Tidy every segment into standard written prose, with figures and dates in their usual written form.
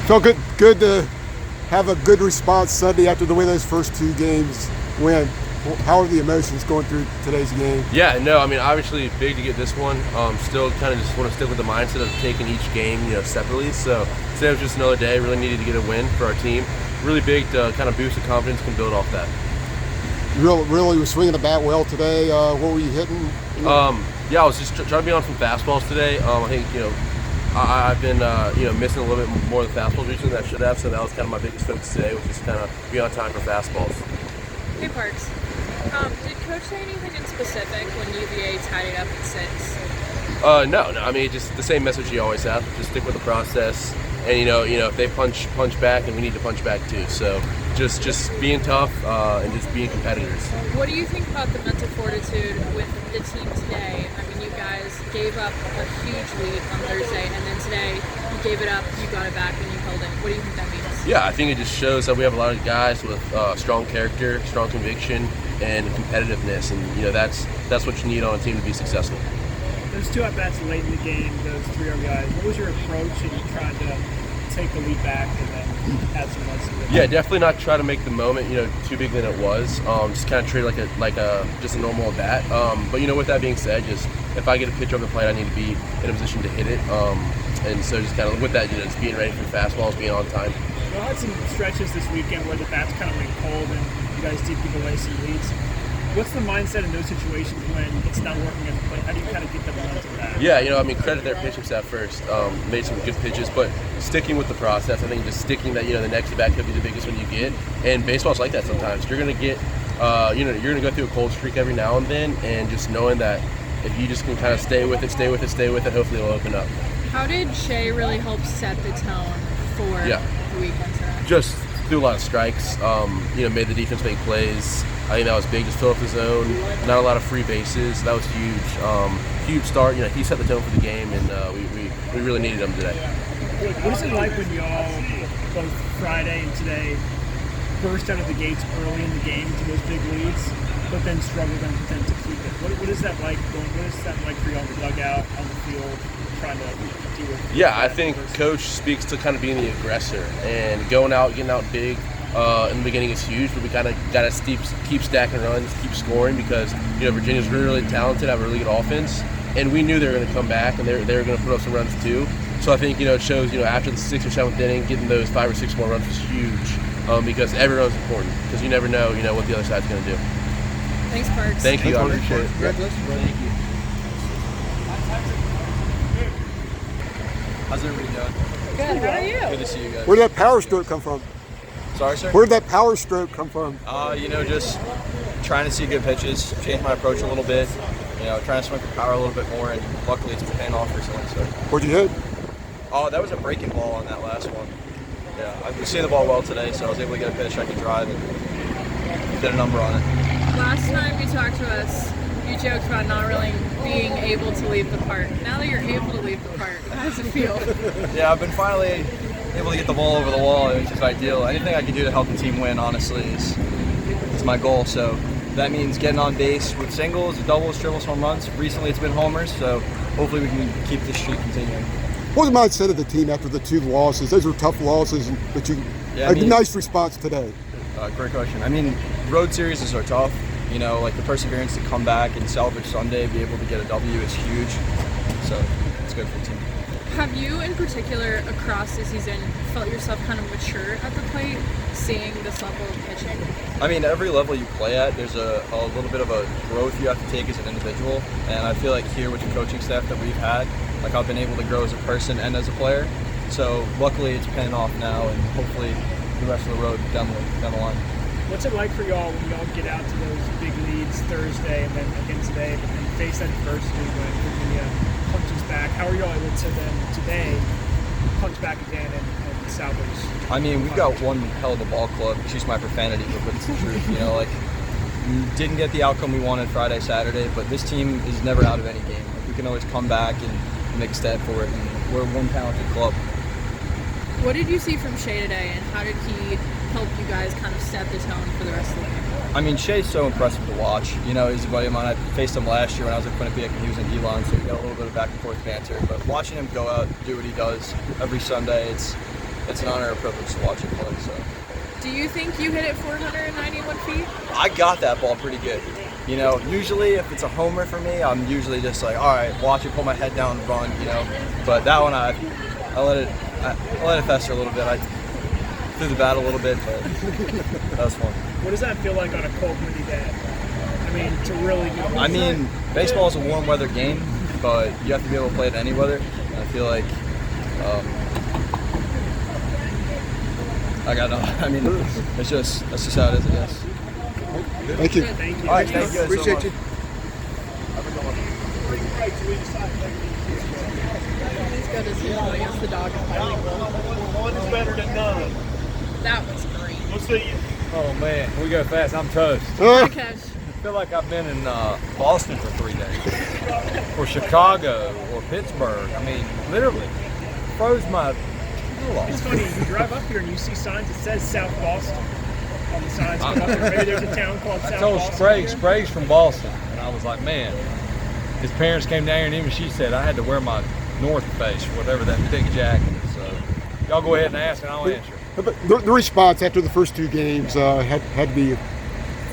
Felt good to have a good response Sunday after the way those first two games went. How are the emotions going through today's game? Yeah, no, I mean, obviously big to get this one. Still kind of just want to stick with the mindset of taking each game, separately. So today was just another day. Really needed to get a win for our team. Really big to kind of boost the confidence and build off that. Really was swinging the bat well today. What were you hitting? Yeah, I was just trying to be on some fastballs today. I think, I've been, missing a little bit more of the fastballs recently than I should have, so that was kind of my biggest focus today, was just kind of be on time for fastballs. Hey, Parks. Did Coach say anything in specific when UVA tied it up at 6? No. I mean, just the same message you always have. Just stick with the process, and if they punch back, and we need to punch back too. So just being tough and just being competitors. What do you think about the mental fortitude with the team today? I mean, you guys gave up a huge lead on Thursday, and then today you gave it up, you got it back, and you held it. What do you think that means? Yeah, I think it just shows that we have a lot of guys with strong character, strong conviction, and competitiveness, and that's what you need on a team to be successful. Those two at-bats late in the game, those 3 RBIs, what was your approach in trying to take the lead back and then add some runs to it? Yeah, definitely not try to make the moment too big than it was. Just kind of treat it like a just a normal at bat. But with that being said, just if I get a pitch over the plate, I need to be in a position to hit it. And so just kind of with that, just being ready for fastballs, being on time. You had some stretches this weekend where the bats kind of went cold and you guys did give away some leads. What's the mindset in those situations when it's not working at the plate? How do you kind of get the momentum back? Yeah, credit their pitching staff first. Made some good pitches, but sticking with the process. I think just sticking that the next at bat could be the biggest one you get. And baseball's like that sometimes. You're gonna get, you're gonna go through a cold streak every now and then, and just knowing that if you just can kind of stay with it, hopefully it'll open up. How did Shea really help set the tone for the weekend today? Just threw a lot of strikes. Made the defense make plays. I think that was big. Just fill up the zone. Not a lot of free bases. That was huge. Huge start. He set the tone for the game, and we really needed him today. What is it like when y'all, both Friday and today, burst out of the gates early in the game to those big leads, but then struggled then to keep it? What is that like What is that like for you on the dugout, on the field, trying to deal with? Yeah, I think Coach speaks to kind of being the aggressor and going out, getting out big. In the beginning is huge, but we kind of got to keep stacking runs, keep scoring, because Virginia's really talented, have a really good offense, and we knew they were going to come back and they were going to put up some runs too. So I think it shows after the 6th or 7th inning, getting those 5 or 6 more runs was huge, because every run's important, because you never know what the other side's going to do. Thanks, Parks. Thank you. I appreciate it. Congratulations. Thank you. How's everybody doing? Good. How are you? Good to see you guys. Where did that power stroke come from? Sorry, sir? Where did that power stroke come from? Just trying to see good pitches, change my approach a little bit, trying to swing for power a little bit more, and luckily it's been paying off recently. So. Where'd you hit? Oh, that was a breaking ball on that last one. Yeah, I was seeing the ball well today, so I was able to get a pitch I could drive and get a number on it. Last time you talked to us, you joked about not really being able to leave the park. Now that you're able to leave the park, how does it feel? Yeah, I've been finally able to get the ball over the wall, which is ideal. Anything I can do to help the team win, honestly, is my goal. So that means getting on base with singles, doubles, triples, home runs. Recently it's been homers, so hopefully we can keep this streak continuing. What was the mindset of the team after the 2 losses? Those were tough losses, but a nice response today. Great question. Road series are tough. The perseverance to come back and salvage Sunday, be able to get a W is huge. So it's good for the team. Have you, in particular, across the season, felt yourself kind of mature at the plate, seeing this level of pitching? Every level you play at, there's a little bit of a growth you have to take as an individual. And I feel like here with the coaching staff that we've had, I've been able to grow as a person and as a player. So luckily it's paying off now, and hopefully the rest of the road down the line. What's it like for y'all when y'all get out to those big leads Thursday and then again today, but then face that adversity when Virginia punches back? How are y'all able to then today punch back again and salvage? We've got one hell of a ball club. Excuse my profanity, but it's the truth. We didn't get the outcome we wanted Friday, Saturday, but this team is never out of any game. We can always come back and make a stand for it, and we're one talented club. What did you see from Shea today, and how did he help you guys kind of set the tone for the rest of the game? Shea's so impressive to watch. He's a buddy of mine. I faced him last year when I was at Quinnipiac, and he was in Elon, so we got a little bit of back and forth banter. But watching him go out, do what he does every Sunday, it's an honor and a privilege to watch him play. So Do you think you hit it 491 feet? I got that ball pretty good. You know, usually if it's a homer for me, I'm usually just like, all right, watch it, pull my head down, and run. You know, but that one I let it fester a little bit. I threw the bat a little bit, but that was fun. What does that feel like on a cold, windy day? I mean, to really go. I mean, baseball is a warm weather game, but you have to be able to play it any weather. And I feel like, I mean, that's just how it is, I guess. Thank you. Thank you. All right, thank you guys Appreciate so you. much. As good as usual against the dog is bilingual. One is better than none. That was great. We'll see you. Oh man, we go fast. I'm toast. Uh, Cash. I feel like I've been in Boston for 3 days, or Chicago, or Pittsburgh. I mean, literally froze my tail It's off. funny, you drive up here and you see signs that says South Boston on the signs. Come up there. Maybe there's a town called I South told Boston. Sprague's from Boston, and I was like, man, his parents came down here, and even she said I had to wear my North Face, whatever that thick jacket. So y'all go ahead and ask, and I'll answer. but the response after the first 2 games had to be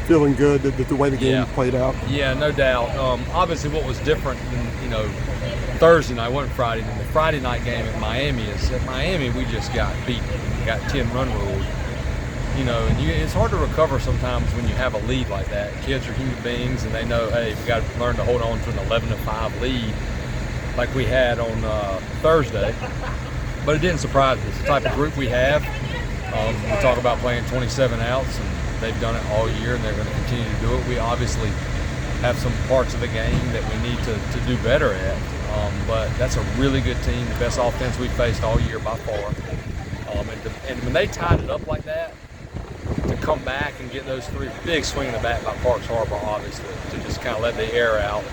feeling good that the way the game Yeah. played out. Yeah, no doubt. Obviously, what was different than Thursday night, wasn't Friday. Than the Friday night game at Miami is at Miami we just got beaten, got 10-run ruled. And it's hard to recover sometimes when you have a lead like that. Kids are human beings, and they know, hey, we got to learn to hold on to an 11-5 lead, like we had on Thursday. But it didn't surprise me. It's the type of group we have. We talk about playing 27 outs, and they've done it all year, and they're going to continue to do it. We obviously have some parts of the game that we need to do better at, but that's a really good team, the best offense we've faced all year by far. And when they tied it up like that, to come back and get those 3 big swing in the bat by Parks Harber, obviously, to just kind of let the air out,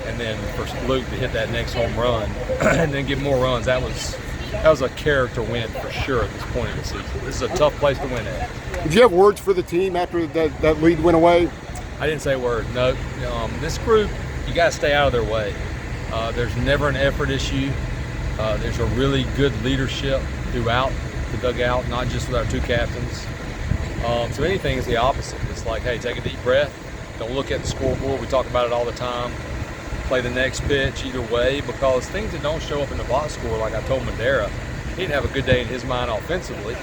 and then for Luke to hit that next home run and then get more runs, that was a character win for sure at this point in the season. This is a tough place to win at. Did you have words for the team after that lead went away? I didn't say a word. No. This group, you got to stay out of their way. There's never an effort issue. There's a really good leadership throughout the dugout, not just with our 2 captains. So anything is the opposite. It's like, hey, take a deep breath. Don't look at the scoreboard. We talk about it all the time. Play the next pitch either way, because things that don't show up in the box score, like I told Madera, he didn't have a good day in his mind offensively,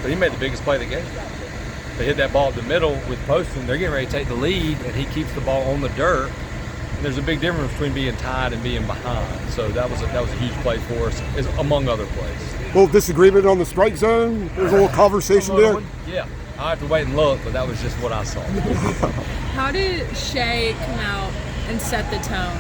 but he made the biggest play of the game. They hit that ball up the middle with Poston. They're getting ready to take the lead, and he keeps the ball on the dirt. And there's a big difference between being tied and being behind. So that was a huge play for us, among other plays. A little disagreement on the strike zone. There's a little conversation there. Yeah, I have to wait and look, but that was just what I saw. How did Shea come out and set the tone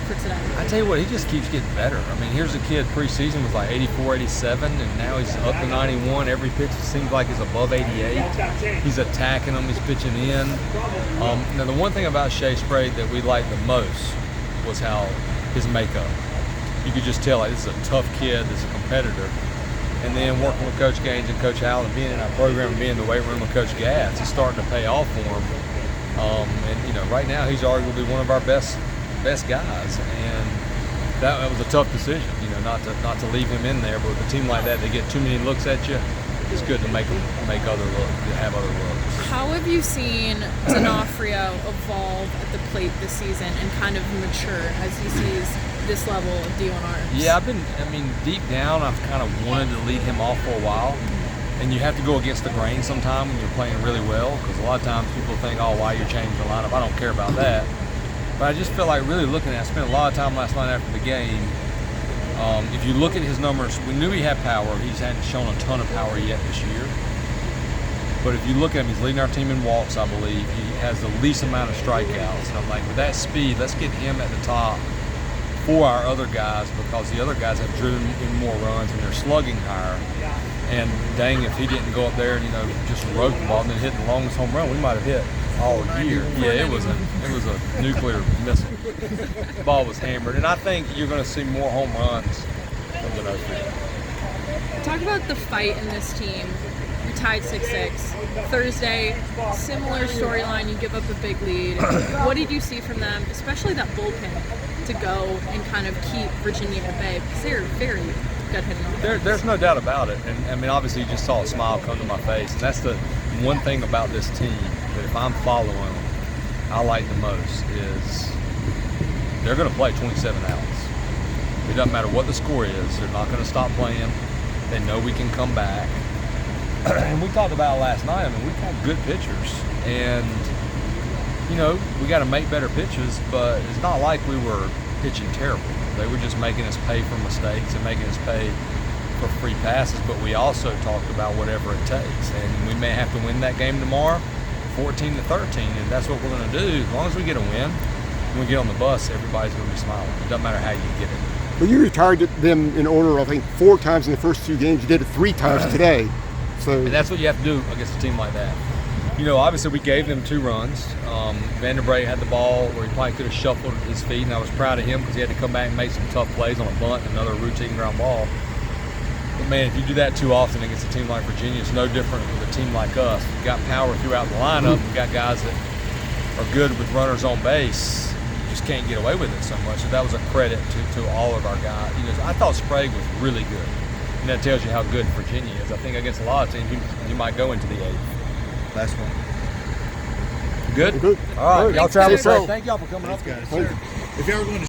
for today? I tell you what, he just keeps getting better. I mean, here's a kid preseason was like 84, 87, and now he's up to 91. Every pitch seems like he's above 88. He's attacking them, he's pitching in. Now, the one thing about Shea Sprague that we liked the most was how his makeup. You could just tell, like, this is a tough kid, this is a competitor. And then working with Coach Gaines and Coach Howell and being in our program and being in the weight room with Coach Gads, it's starting to pay off for him. And right now he's arguably one of our best guys, and that was a tough decision, not to leave him in there. But with a team like that, they get too many looks at you. It's good to have other looks. How have you seen Donofrio evolve at the plate this season and kind of mature as he sees this level of D1 arms? Yeah, deep down, I've kind of wanted to lead him off for a while. And you have to go against the grain sometime when you're playing really well, because a lot of times people think, oh, why you're changing the lineup? I don't care about that. But I just feel like really looking at it, I spent a lot of time last night after the game. If you look at his numbers, we knew he had power. He hadn't shown a ton of power yet this year. But if you look at him, he's leading our team in walks, I believe. He has the least amount of strikeouts. And I'm like, with that speed, let's get him at the top for our other guys, because the other guys have driven in more runs and they're slugging higher. And dang, if he didn't go up there and just rope the ball and then hit the longest home run, we might have hit all year. Yeah, it was a nuclear missile. The ball was hammered, and I think you're going to see more home runs from Donofrio. Talk about the fight in this team. You're tied 6-6. Thursday, similar storyline. You give up a big lead. What did you see from them, especially that bullpen, to go and kind of keep Virginia at bay? Because they're very good hitting offense. There's no doubt about it. And I mean, obviously, you just saw a smile come to my face. And that's the one thing about this team that if I'm following them, I like the most is they're going to play 27 outs. It doesn't matter what the score is. They're not going to stop playing. They know we can come back. And we talked about it last night. I mean, we've got good pitchers. And, you know, we got to make better pitches, but it's not like we were pitching terrible. They were just making us pay for mistakes and making us pay for free passes. But we also talked about whatever it takes. And we may have to win that game tomorrow, 14-13. And that's what we're going to do. As long as we get a win, when we get on the bus, everybody's going to be smiling. It doesn't matter how you get it. Well, you retired them in order, I think, 4 times in the first 2 games. You did it 3 times today. So And that's what you have to do against a team like that. You know, obviously we gave them 2 runs. Vanderbrate had the ball where he probably could have shuffled his feet, and I was proud of him because he had to come back and make some tough plays on a bunt and another routine ground ball. But man, if you do that too often against a team like Virginia, it's no different with a team like us. We've got power throughout the lineup. We've got guys that are good with runners on base. You just can't get away with it so much. So that was a credit to all of our guys. You know, I thought Sprague was really good. And that tells you how good Virginia is. I think against a lot of teams, you might go into the 8th. Last one. Good? good. All right. Good. Y'all travel Thanks, safe. guys. Thank y'all for coming up. Guys, Thank you. if you ever going to